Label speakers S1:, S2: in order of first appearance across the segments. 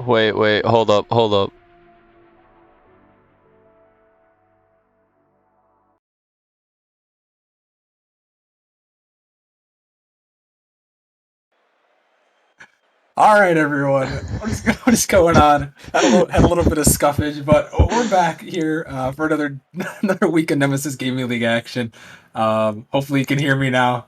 S1: Wait, hold up.
S2: All right, everyone. What is going on? Had a little bit of scuffage, but we're back here for another week of Nemesis Gaming League action. Hopefully, you can hear me now.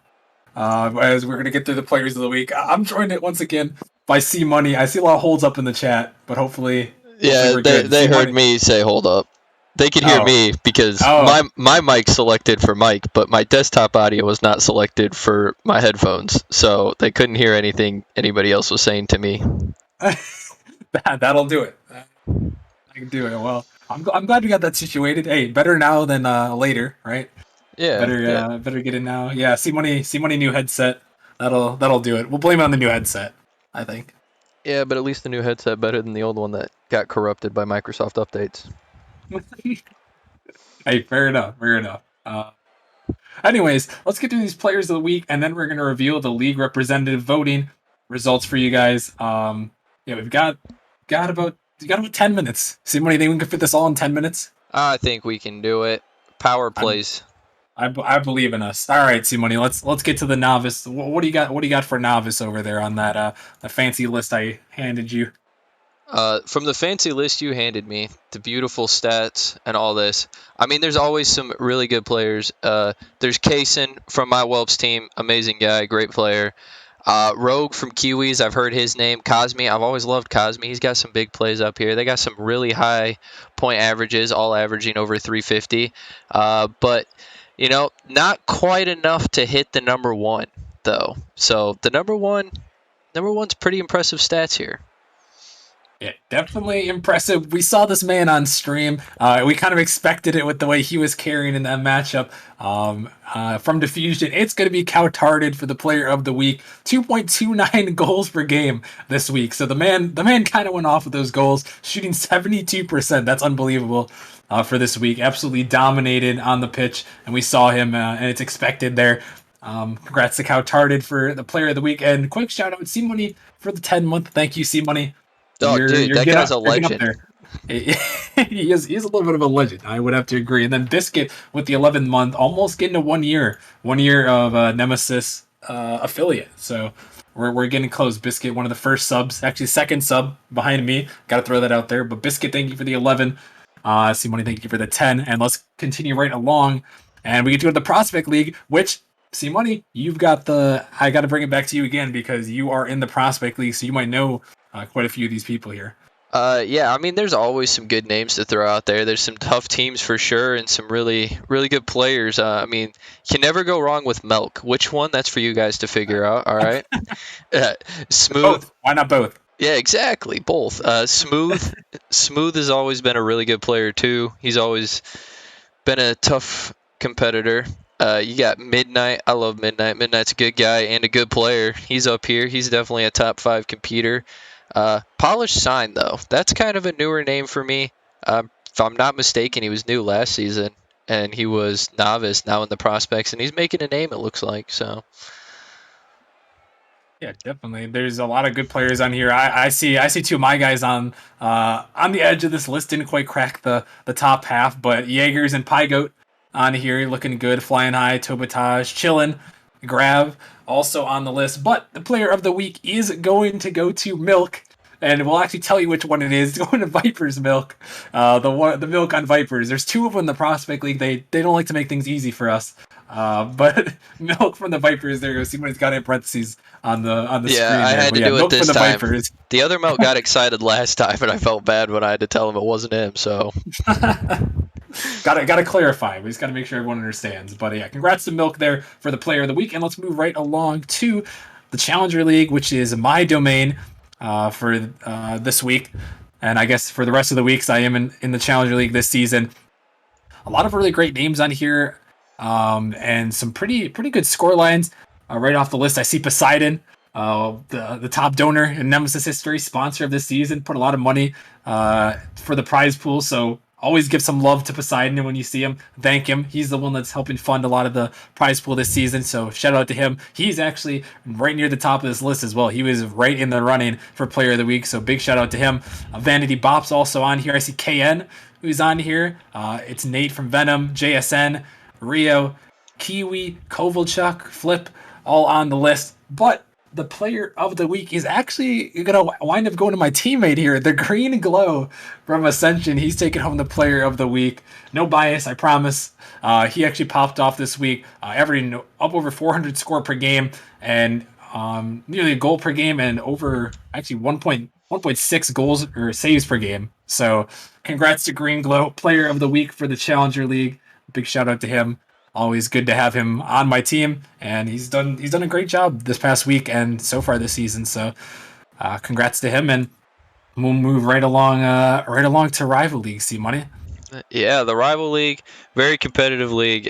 S2: As we're gonna get through the players of the week, I'm joined once again by C Money. I see a lot of holds up in the chat, but hopefully
S1: Yeah,
S2: we're
S1: they
S2: good.
S1: they
S2: C
S1: heard
S2: Money.
S1: me say hold up. They could hear
S2: Oh,
S1: me because
S2: oh.
S1: my mic selected for Mike, but my desktop audio was not selected for my headphones, so they couldn't hear anything anybody else was saying to me.
S2: That'll do it. I can do it. Well, I'm glad we got that situated. Hey, better now than later, right?
S1: Yeah, yeah,
S2: Better get it now. Yeah, see money new headset. That'll do it. We'll blame it on the new headset, I think.
S1: yeah. But at least the new headset better than the old one that got corrupted by Microsoft updates.
S2: Hey, fair enough, fair enough. Anyways, let's get to these players of the week, and then we're gonna reveal the league representative voting results for you guys. Yeah, we've got about 10 minutes. See, money, think we can fit this all in 10 minutes?
S1: I think we can do it. Power
S2: I
S1: plays.
S2: I believe in us. All right, C Money. Let's get to the novice. What do you got? What do you got for novice over there on that fancy list I handed you?
S1: From the fancy list you handed me, the beautiful stats and all this, I mean, there's always some really good players. There's Kaysen from my Whelps team, amazing guy, great player. Rogue from Kiwis, I've heard his name. Cosme, I've always loved Cosme. He's got some big plays up here. They got some really high point averages, all averaging over 350. But, not quite enough to hit the number one, though. So the number one's pretty impressive stats here.
S2: Yeah, definitely impressive. We saw this man on stream. We kind of expected it with the way he was carrying in that matchup. From Diffusion, it's going to be Coutarded for the Player of the Week. 2.29 goals per game this week. So the man kind of went off with those goals, shooting 72%. That's unbelievable for this week. Absolutely dominated on the pitch, and we saw him, and it's expected there. Congrats to Coutarded for the Player of the Week, and quick shout out C Money for the 10-month. Thank you, C Money.
S1: Oh,
S2: You're
S1: dude,
S2: you're
S1: that
S2: get
S1: guy's
S2: up
S1: a
S2: you're getting up
S1: legend.
S2: there. He is a little bit of a legend. I would have to agree. And then Biscuit with the 11th month, almost getting to 1 year of Nemesis affiliate. So we're getting close. Biscuit, one of the first subs, actually second sub behind me. Got to throw that out there. But Biscuit, thank you for the 11. C Money, thank you for the 10. And let's continue right along. And we get to go to the Prospect League, which C Money, you've got the. I got to bring it back to you again because you are in the Prospect League, so you might know quite a few of these people here.
S1: Yeah, I mean, there's always some good names to throw out there. There's some tough teams for sure, and some really, really good players. I mean, you can never go wrong with Milk. Which one? That's for you guys to figure out. All right. Uh, Smooth.
S2: Both. Why not both?
S1: Yeah, exactly. Both. Smooth. Smooth has always been a really good player too. He's always been a tough competitor. You got Midnight. I love Midnight. Midnight's a good guy and a good player. He's up here. He's definitely a top 5 competitor. Polished Sign, though. That's kind of a newer name for me. If I'm not mistaken, he was new last season, and he was novice now in the prospects, and he's making a name, it looks like. So,
S2: Yeah, definitely. There's a lot of good players on here. I see two of my guys on the edge of this list. Didn't quite crack the top half, but Jaegers and Pygoat on here looking good, flying high. Tobatage chilling. Grab also on the list. But the player of the week is going to go to Milk. And we'll actually tell you which one it is. It's going to Vipers Milk. The milk on Vipers. There's two of them in the Prospect League. They don't like to make things easy for us. But Milk from the Vipers. There you go. See what he's got in parentheses on the
S1: yeah,
S2: screen
S1: I
S2: there.
S1: had
S2: But
S1: to
S2: yeah,
S1: do it
S2: Milk from
S1: this
S2: the
S1: time.
S2: Vipers.
S1: The other Milk got excited last time, and I felt bad when I had to tell him it wasn't him. So,
S2: Gotta clarify. We just gotta make sure everyone understands. But yeah, congrats to Milk there for the player of the week. And let's move right along to the Challenger League, which is my domain for this week. And I guess for the rest of the weeks, I am in the Challenger League this season. A lot of really great names on here, and some pretty good score lines. Right off the list, I see Poseidon, the top donor in Nemesis history, sponsor of this season, put a lot of money for the prize pool. So Always give some love to Poseidon when you see him. Thank him. He's the one that's helping fund a lot of the prize pool this season. So shout out to him. He's actually right near the top of this list as well. He was right in the running for Player of the Week. So big shout out to him. Vanity Bop's also on here. I see KN who's on here. It's Nate from Venom, JSN, Rio, Kiwi, Kovalchuk, Flip, all on the list. But the player of the week is actually going to wind up going to my teammate here, the Green Glow from Ascension. He's taking home the player of the week. No bias, I promise. He actually popped off this week, averaging up over 400 score per game and nearly a goal per game and over actually 1.6 goals or saves per game. So congrats to Green Glow, player of the week for the Challenger League. Big shout out to him. Always good to have him on my team, and he's done a great job this past week and so far this season. So, congrats to him, and we'll move right along to Rival League. See money.
S1: Yeah, the rival league, very competitive league.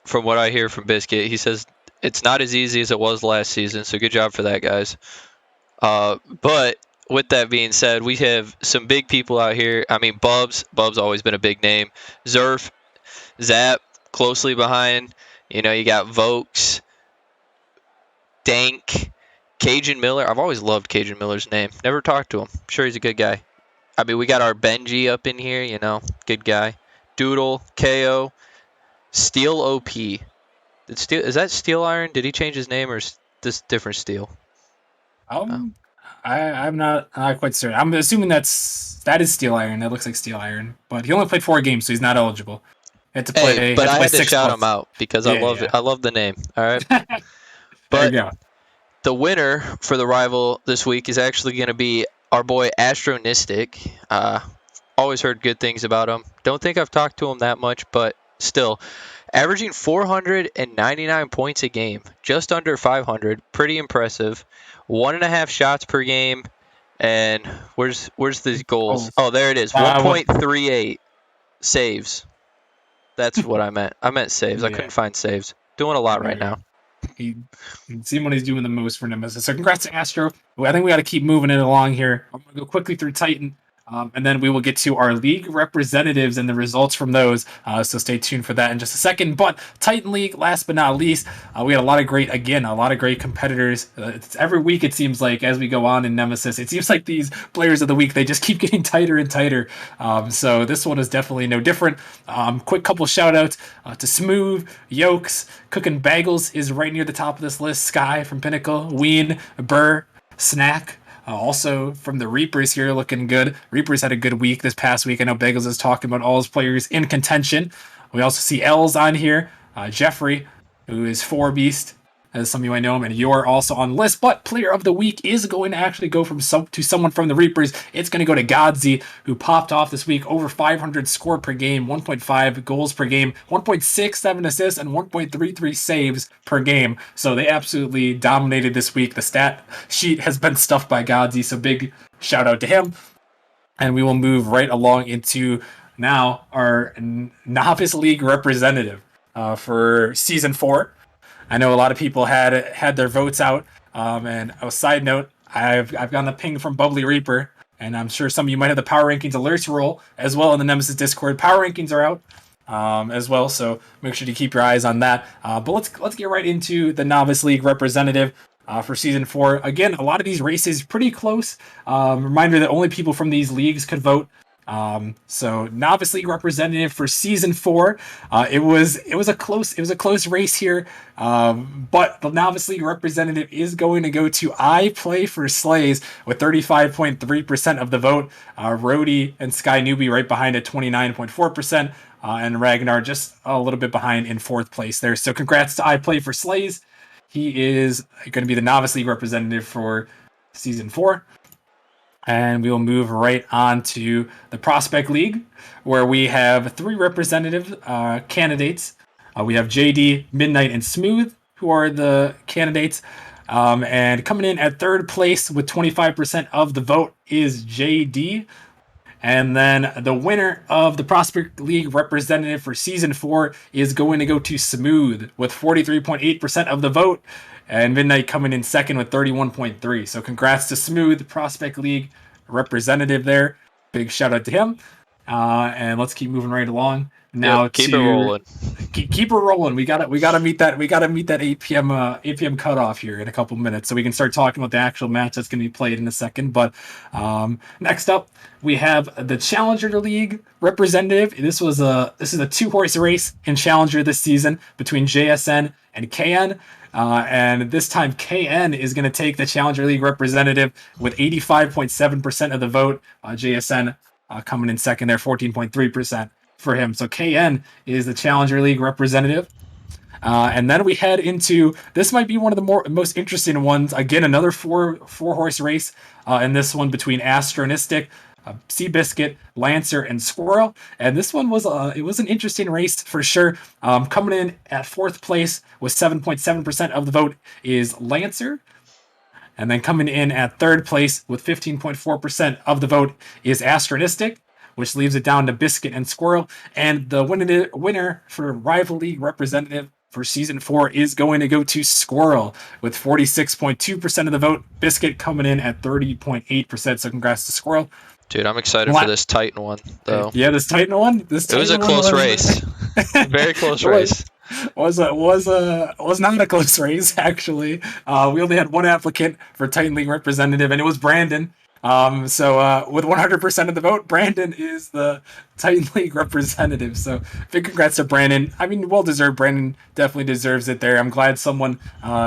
S1: From what I hear from Biscuit, he says it's not as easy as it was last season. So good job for that, guys. But with that being said, we have some big people out here. I mean, Bub's always been a big name. Zerf, Zap, closely behind. You know, you got Vokes, Dank, Cajun Miller. I've always loved Cajun Miller's name. Never talked to him. I'm sure he's a good guy. I mean, we got our Benji up in here, you know, good guy. Doodle, KO, Steel OP. Is that Steel Iron? Did he change his name, or is this different Steel?
S2: Um, I'm not quite certain. I'm assuming that is Steel Iron. That looks like Steel Iron, but he only played 4 games, so he's not eligible. Had to play.
S1: Hey, but I had to
S2: 6
S1: shout him
S2: months.
S1: out because I
S2: Yeah,
S1: love it.
S2: yeah.
S1: I love the name. All right.
S2: There you
S1: But
S2: go.
S1: the winner for the rival this week is actually going to be our boy Astronistic. Always heard good things about him. Don't think I've talked to him that much, but still, averaging 499 points a game, just under 500, pretty impressive. 1.5 shots per game, and where's the goals? Oh, there it is. 1.38 saves. That's what I meant. I meant saves. I couldn't find saves. Doing a lot right now.
S2: He see what he's doing the most for Nemesis. So congrats to Astro. I think we got to keep moving it along here. I'm gonna go quickly through Titan. And then we will get to our league representatives and the results from those. So stay tuned for that in just a second. But Titan League, last but not least, we had a lot of great competitors. It's every week it seems like as we go on in Nemesis, it seems like these players of the week, they just keep getting tighter and tighter. So this one is definitely no different. Quick couple shout outs to Smooth, Yokes, Cooking Bagels is right near the top of this list. Sky from Pinnacle, Ween, Burr, Snack. Also from the Reapers here, looking good. Reapers had a good week this past week. I know Bagels is talking about all his players in contention. We also see L's on here. Jeffrey, who is 4 Beast, as some of you might know him, and you're also on the list. But player of the week is going to actually go to someone from the Reapers. It's going to go to Godzi, who popped off this week, over 500 score per game, 1.5 goals per game, 1.67 assists, and 1.33 saves per game. So they absolutely dominated this week. The stat sheet has been stuffed by Godzi, so big shout out to him. And we will move right along into now our Novice League representative for Season 4. I know a lot of people had their votes out. And a side note, I've gotten a ping from Bubbly Reaper, and I'm sure some of you might have the Power Rankings alerts roll as well in the Nemesis Discord. Power Rankings are out as well, so make sure to keep your eyes on that. But let's get right into the Novice League representative. For Season 4. Again, a lot of these races pretty close. Reminder that only people from these leagues could vote. So Novice League representative for Season 4. It was a close race here. But the Novice League representative is going to go to I Play for Slays with 35.3% of the vote. Rhodey and Sky Newbie right behind at 29.4%. And Ragnar just a little bit behind in 4th place there. So congrats to I Play for Slays. He is going to be the Novice League representative for Season 4. And we will move right on to the Prospect League, where we have 3 representative candidates. We have JD, Midnight, and Smooth, who are the candidates. And coming in at 3rd place with 25% of the vote is JD. And then the winner of the Prospect League representative for Season 4 is going to go to Smooth with 43.8% of the vote. And Midnight coming in second with 31.3%. So congrats to Smooth, Prospect League representative there. Big shout out to him. And let's keep moving right along
S1: Yep,
S2: now
S1: keep it
S2: to
S1: rolling.
S2: keep her rolling. We gotta meet that 8 p.m. cutoff here in a couple minutes, so we can start talking about the actual match that's going to be played in a second. But next up, we have the Challenger League representative. This is a two horse race in Challenger this season between JSN and KN. And this time, KN is going to take the Challenger League representative with 85.7% of the vote. JSN coming in second there, 14.3% for him. So KN is the Challenger League representative. And then we head into this might be one of the most interesting ones. Again, another four horse race in this one between Astronistic, Seabiscuit, Lancer, and Squirrel. And this one was an interesting race for sure. Coming in at fourth place with 7.7% of the vote is Lancer. And then coming in at third place with 15.4% of the vote is Astronistic, which leaves it down to Biscuit and Squirrel. And the winner for Rival League representative for season 4 is going to go to Squirrel with 46.2% of the vote. Biscuit coming in at 30.8%. So congrats to Squirrel.
S1: Dude, I'm excited for this Titan one, though.
S2: Yeah, this Titan one.
S1: It was a close race. Very close race.
S2: Was not a close race actually. We only had one applicant for Titan League representative, and it was Brandon. So with 100% of the vote, Brandon is the Titan League representative. So big congrats to Brandon. I mean, well deserved. Brandon definitely deserves it there. I'm glad someone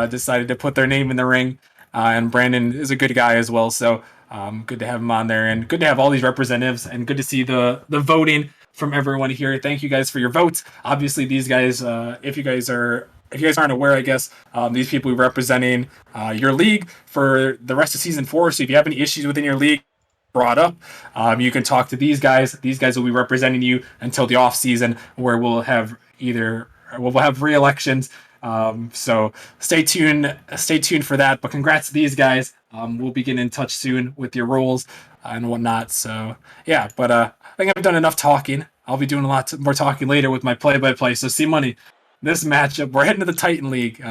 S2: decided to put their name in the ring, and Brandon is a good guy as well. So good to have him on there, and good to have all these representatives, and good to see the voting from everyone here. Thank you guys for your votes. Obviously, these guys, if you guys aren't aware, I guess these people representing your league for the rest of season 4. So if you have any issues within your league brought up, you can talk to these guys. These guys will be representing you until the off season, where we'll have re-elections. So stay tuned for that. But congrats to these guys. We'll be getting in touch soon with your roles and whatnot. So yeah, but I think I've done enough talking. I'll be doing a lot more talking later with my play-by-play. So C Money, this matchup, we're heading to the Titan League.